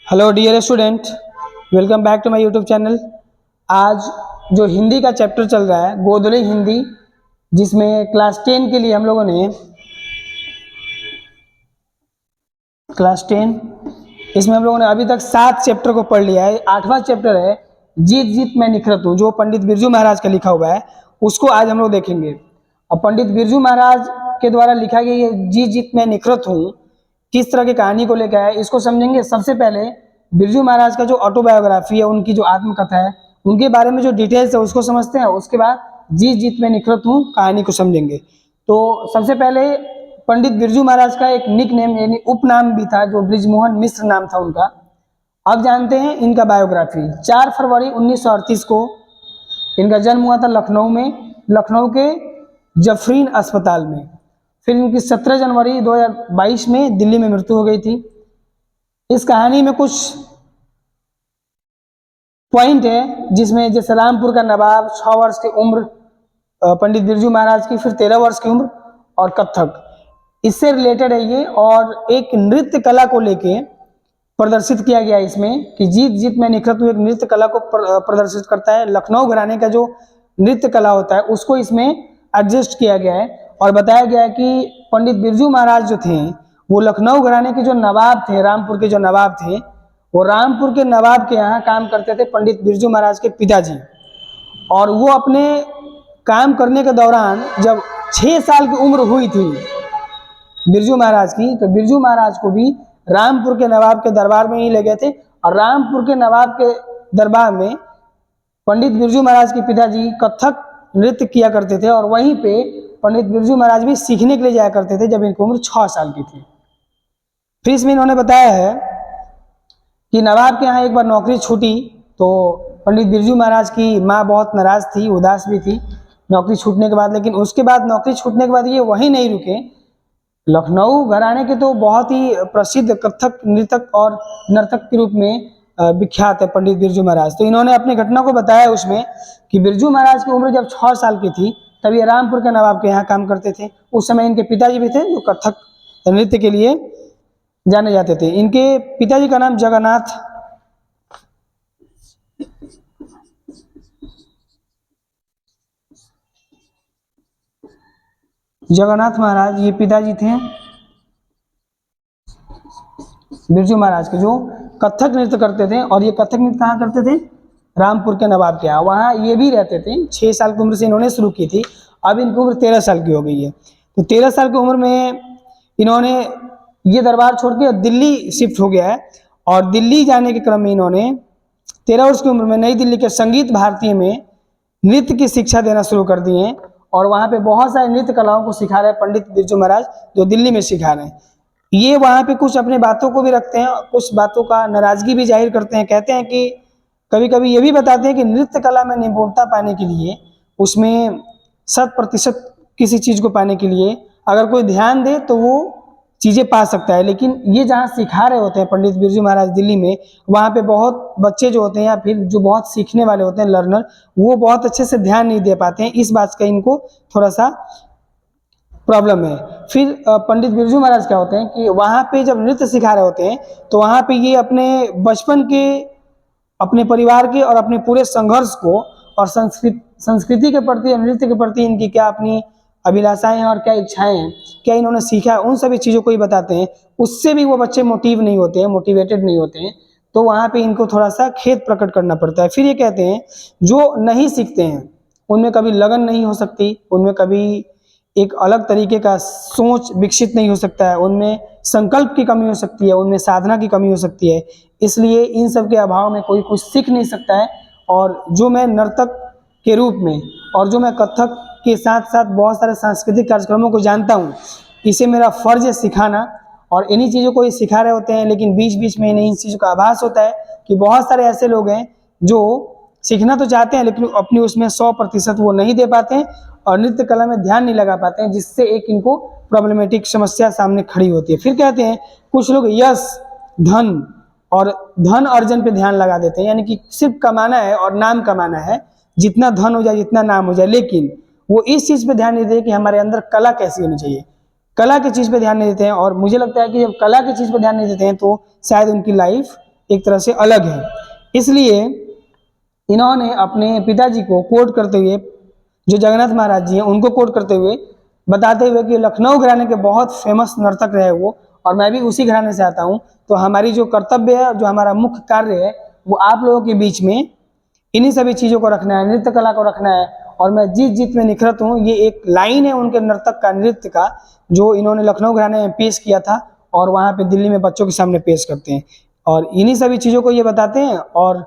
Hello dear student, welcome back to my YouTube channel. आज जो हिंदी का चैप्टर चल रहा है गोदली हिंदी, जिसमें क्लास 10 के लिए हम लोगों ने क्लास 10 इसमें हम लोगों ने अभी तक 7 चैप्टर को पढ़ लिया है। 8वां चैप्टर है जीत जीत मैं निखरत हूँ, जो पंडित बिरजू महाराज का लिखा हुआ है, उसको आज हम लोग देखेंगे। अब पंडित बिरजू महाराज के द्वारा लिखा गया ये जीत जीत मैं निखरत हूँ किस तरह की कहानी को लेकर है, इसको समझेंगे। सबसे पहले बिरजू महाराज का जो ऑटोबायोग्राफी है, उनकी जो आत्मकथा है, उनके बारे में जो डिटेल्स है उसको समझते हैं। उसके बाद जीत जीत मैं निखरत हूँ कहानी को समझेंगे। तो सबसे पहले पंडित बिरजू महाराज का एक निक नेम यानी उपनाम भी था, जो ब्रिजमोहन मिश्र नाम था उनका। अब जानते हैं इनका बायोग्राफी। 4 फरवरी 1938 को इनका जन्म हुआ था लखनऊ में, लखनऊ के जफरीन अस्पताल में। फिर इनकी 17 जनवरी 2022 में दिल्ली में मृत्यु हो गई थी। इस कहानी में कुछ पॉइंट है, जिसमें जैसे रामपुर का नवाब, 6 वर्ष की उम्र पंडित बिरजू महाराज की, फिर 13 वर्ष की उम्र, और कथक इससे रिलेटेड है ये। और एक नृत्य कला को लेके प्रदर्शित किया गया है इसमें कि जीत जीत में निखरत हुए एक नृत्य कला को प्रदर्शित करता है। लखनऊ घराने का जो नृत्य कला होता है उसको इसमें एडजस्ट किया गया है और बताया गया है कि पंडित बिरजू महाराज जो थे वो लखनऊ घराने के जो नवाब थे, रामपुर के जो नवाब थे, वो रामपुर के नवाब के यहाँ काम करते थे पंडित बिरजू महाराज के पिताजी। और वो अपने काम करने के दौरान जब 6 साल की उम्र हुई थी बिरजू महाराज की, तो बिरजू महाराज को भी रामपुर के नवाब के दरबार में ही ले गए थे। और रामपुर के नवाब के दरबार में पंडित बिरजू महाराज के पिताजी कथक नृत्य किया करते थे, और वहीं पे पंडित बिरजू महाराज भी सीखने के लिए जाया करते थे जब इनकी उम्र 6 साल की थी। फिर इसमें इन्होंने बताया है कि नवाब के यहाँ एक बार नौकरी छूटी, तो पंडित बिरजू महाराज की माँ बहुत नाराज थी, उदास भी थी नौकरी छूटने के बाद। लेकिन उसके बाद नौकरी छूटने के बाद ये वहीं नहीं रुके। लखनऊ घराने के तो बहुत ही प्रसिद्ध कथक नृतक और नर्तक के रूप में विख्यात है पंडित बिरजू महाराज। तो इन्होंने अपनी घटना को बताया उसमें कि बिरजू महाराज की उम्र जब 6 साल की थी तब ये रामपुर के नवाब के यहाँ काम करते थे। उस समय इनके पिताजी भी थे जो कथक नृत्य के लिए जाने जाते थे। इनके पिताजी का नाम जगन्नाथ महाराज, ये पिताजी थे बिरजू महाराज के, जो कथक नृत्य करते थे। और ये कथक नृत्य कहाँ करते थे? रामपुर के नवाब के यहाँ, वहाँ ये भी रहते थे। 6 साल की उम्र से इन्होंने शुरू की थी, अब इनकी उम्र 13 साल की हो गई है। तो 13 साल की उम्र में इन्होंने ये दरबार छोड़ के दिल्ली शिफ्ट हो गया है। और दिल्ली जाने के क्रम में इन्होंने 13 वर्ष की उम्र में नई दिल्ली के संगीत भारती में नृत्य की शिक्षा देना शुरू कर दिए। और वहाँ पे बहुत सारे नृत्य कलाओं को सिखा रहे हैं पंडित बिरजू महाराज, जो दिल्ली में सिखा रहे हैं। ये वहाँ पे कुछ अपने बातों को भी रखते हैं, कुछ बातों का नाराजगी भी जाहिर करते हैं। कहते हैं कि कभी कभी ये भी बताते हैं कि नृत्य कला में निपुणता पाने के लिए, उसमें 100% किसी चीज़ को पाने के लिए अगर कोई ध्यान दे तो वो चीज़ें पा सकता है। लेकिन ये जहाँ सिखा रहे होते हैं पंडित बिरजू महाराज दिल्ली में, वहाँ पे बहुत बच्चे जो होते हैं या फिर जो बहुत सीखने वाले होते हैं लर्नर, वो बहुत अच्छे से ध्यान नहीं दे पाते हैं। इस बात का इनको थोड़ा सा प्रॉब्लम है। फिर पंडित बिरजू महाराज क्या होते हैं कि वहाँ पे जब नृत्य सिखा रहे होते हैं तो वहाँ पे ये अपने बचपन के, अपने परिवार के और अपने पूरे संघर्ष को और संस्कृति के प्रति, नृत्य के प्रति इनकी क्या अपनी अभिलाषाएं हैं और क्या इच्छाएं हैं, क्या इन्होंने सीखा है, उन सभी चीज़ों को ही बताते हैं। उससे भी वो बच्चे मोटिवेटेड नहीं होते हैं। तो वहाँ पे इनको थोड़ा सा खेद प्रकट करना पड़ता है। फिर ये कहते हैं जो नहीं सीखते हैं उनमें कभी लगन नहीं हो सकती, उनमें कभी एक अलग तरीके का सोच विकसित नहीं हो सकता है, उनमें संकल्प की कमी हो सकती है, उनमें साधना की कमी हो सकती है। इसलिए इन सब के अभाव में कोई कुछ सीख नहीं सकता है। और जो मैं नर्तक के रूप में और जो मैं कथक के साथ साथ बहुत सारे सांस्कृतिक कार्यक्रमों को जानता हूँ, इसे मेरा फर्ज है सिखाना। और इन्हीं चीज़ों को ये सिखा रहे होते हैं। लेकिन बीच बीच में इन्हीं चीज़ों का आभास होता है कि बहुत सारे ऐसे लोग हैं जो सीखना तो चाहते हैं लेकिन अपनी उसमें 100% वो नहीं दे पाते हैं और नृत्य कला में ध्यान नहीं लगा पाते हैं, जिससे एक इनको प्रॉब्लमेटिक समस्या सामने खड़ी होती है। फिर कहते हैं कुछ लोग यश, धन अर्जन पे ध्यान लगा देते हैं, यानी कि सिर्फ कमाना है और नाम कमाना है, जितना धन हो जाए जितना नाम हो जाए, लेकिन वो इस चीज़ पे ध्यान नहीं देते कि हमारे अंदर कला कैसी होनी चाहिए। कला की चीज़ पे ध्यान नहीं देते हैं। और मुझे लगता है कि जब कला की चीज़ पे ध्यान नहीं देते हैं तो शायद उनकी लाइफ एक तरह से अलग है। इसलिए इन्होंने अपने पिताजी को कोट करते हुए, जो जगन्नाथ महाराज जी हैं उनको कोट करते हुए बताते हुए कि लखनऊ घराने के बहुत फेमस नर्तक रहे वो, और मैं भी उसी घराने से आता हूँ, तो हमारी जो कर्तव्य है, जो हमारा मुख्य कार्य है, वो आप लोगों के बीच में इन्हीं सभी चीज़ों को रखना है, नृत्य कला को रखना है। और मैं जीत जीत में निखरत हूँ, ये एक लाइन है उनके नर्तक का, नृत्य का, जो इन्होंने लखनऊ घराने में पेश किया था और वहाँ पे दिल्ली में बच्चों के सामने पेश करते हैं। और इन्हीं सभी चीज़ों को ये बताते हैं और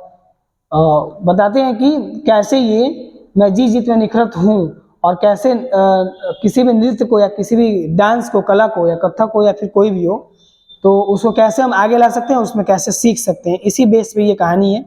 बताते हैं कि कैसे ये मैं जी जीत में निखरत हूँ, और कैसे किसी भी नृत्य को या किसी भी डांस को, कला को या कथक को या फिर कोई भी हो, तो उसको कैसे हम आगे ला सकते हैं, उसमें कैसे सीख सकते हैं, इसी बेस पे ये कहानी है।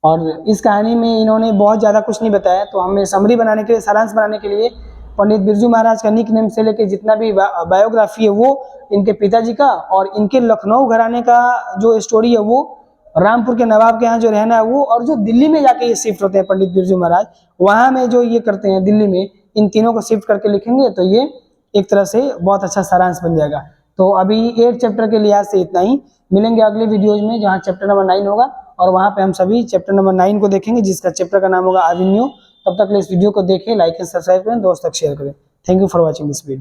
और इस कहानी में इन्होंने बहुत ज़्यादा कुछ नहीं बताया, तो हमने समरी बनाने के लिए, सारांश बनाने के लिए पंडित बिरजू महाराज का निक नेम से लेकर जितना भी बायोग्राफी है वो इनके पिताजी का, और इनके लखनऊ घराने का जो स्टोरी है वो रामपुर के नवाब के यहाँ जो रहना है वो, और जो दिल्ली में जाके ये शिफ्ट होते हैं पंडित बिरजू महाराज, वहाँ में जो ये करते हैं दिल्ली में, इन तीनों को शिफ्ट करके लिखेंगे तो ये एक तरह से बहुत अच्छा सारांश बन जाएगा। तो अभी 8 चैप्टर के लिहाज से इतना ही। मिलेंगे अगले वीडियोज में जहाँ चैप्टर नंबर 9 होगा, और वहाँ पे हम सभी चैप्टर नंबर 9 को देखेंगे, जिसका चैप्टर का नाम होगा एवेन्यू। तब तक इस वीडियो को देखें, लाइक एंड सब्सक्राइब करें, दोस्त तक शेयर करें। Thank you for watching this video.